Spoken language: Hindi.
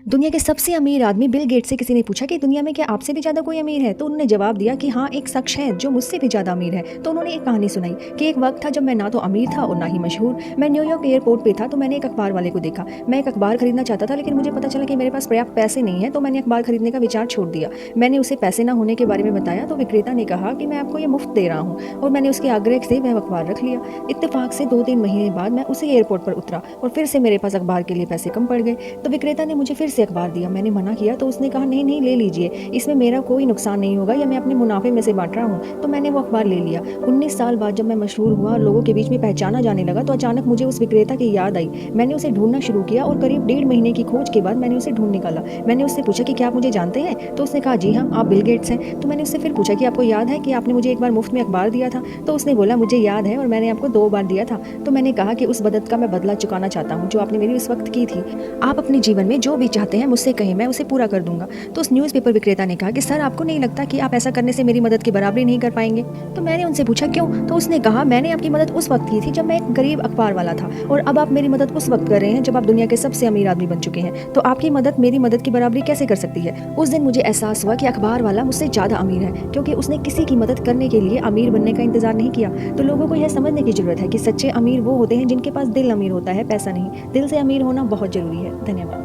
दुनिया के सबसे अमीर आदमी बिल गेट्स से किसी ने पूछा कि दुनिया में क्या आपसे भी ज़्यादा कोई अमीर है? तो उन्होंने जवाब दिया कि हाँ, एक शख्स है जो मुझसे भी ज़्यादा अमीर है। तो उन्होंने एक कहानी सुनाई कि एक वक्त था जब मैं ना तो अमीर था और ना ही मशहूर। मैं न्यूयॉर्क एयरपोर्ट पे था तो मैंने एक अखबार वाले को देखा। मैं एक अखबार खरीदना चाहता था, लेकिन मुझे पता चला कि मेरे पास पर्याप्त पैसे नहीं है, तो मैंने अखबार खरीदने का विचार छोड़ दिया। मैंने उसे पैसे ना होने के बारे में बताया तो विक्रेता ने कहा कि मैं आपको ये मुफ्त दे रहा हूँ, और मैंने उसके आग्रह से वह अखबार रख लिया। इत्तेफाक से 2-3 महीने बाद मैं उसी एयरपोर्ट पर उतरा और फिर से मेरे पास अखबार के लिए पैसे कम पड़ गए। तो विक्रेता ने मुझे फिर से अखबार दिया। मैंने मना किया तो उसने कहा, नहीं नहीं, ले लीजिए, इसमें मेरा कोई नुकसान नहीं होगा, या मैं अपने मुनाफे में से बांट रहा हूँ। तो मैंने वो अखबार ले लिया। 19 साल बाद जब मैं मशहूर हुआ और लोगों के बीच में पहचाना जाने लगा, तो अचानक मुझे उस विक्रेता की याद आई। मैंने उसे ढूंढना शुरू किया और करीब 1.5 महीने की खोज के बाद मैंने उसे ढूंढ निकाला। मैंने उससे पूछा कि क्या आप मुझे जानते हैं? तो उसने कहा, जी हाँ, आप बिल गेट्स हैं। तो मैंने उससे फिर पूछा कि आपको याद है कि आपने मुझे एक बार मुफ्त में अखबार दिया था? तो उसने बोला, मुझे याद है, और मैंने आपको 2 बार दिया था। तो मैंने कहा कि उस मदद का मैं बदला चुकाना चाहता हूँ जो आपने मेरी उस वक्त की थी। आप अपने जीवन में जो भी चाहते हैं मुझसे कहें, मैं उसे पूरा कर दूंगा। तो उस न्यूज़पेपर विक्रेता ने कहा कि सर, आपको नहीं लगता कि आप ऐसा करने से मेरी मदद की बराबरी नहीं कर पाएंगे? तो मैंने उनसे पूछा, क्यों? तो उसने कहा, मैंने आपकी मदद उस वक्त की थी जब मैं एक गरीब अखबार वाला था, और अब आप मेरी मदद उस वक्त कर रहे हैं जब आप दुनिया के सबसे अमीर आदमी बन चुके हैं। तो आपकी मदद मेरी मदद की बराबरी कैसे कर सकती है? उस दिन मुझे एहसास हुआ कि अखबार वाला मुझसे ज़्यादा अमीर है, क्योंकि उसने किसी की मदद करने के लिए अमीर बनने का इंतजार नहीं किया। तो लोगों को यह समझने की जरूरत है कि सच्चे अमीर वो होते हैं जिनके पास दिल अमीर होता है, पैसा नहीं। दिल से अमीर होना बहुत जरूरी है। धन्यवाद।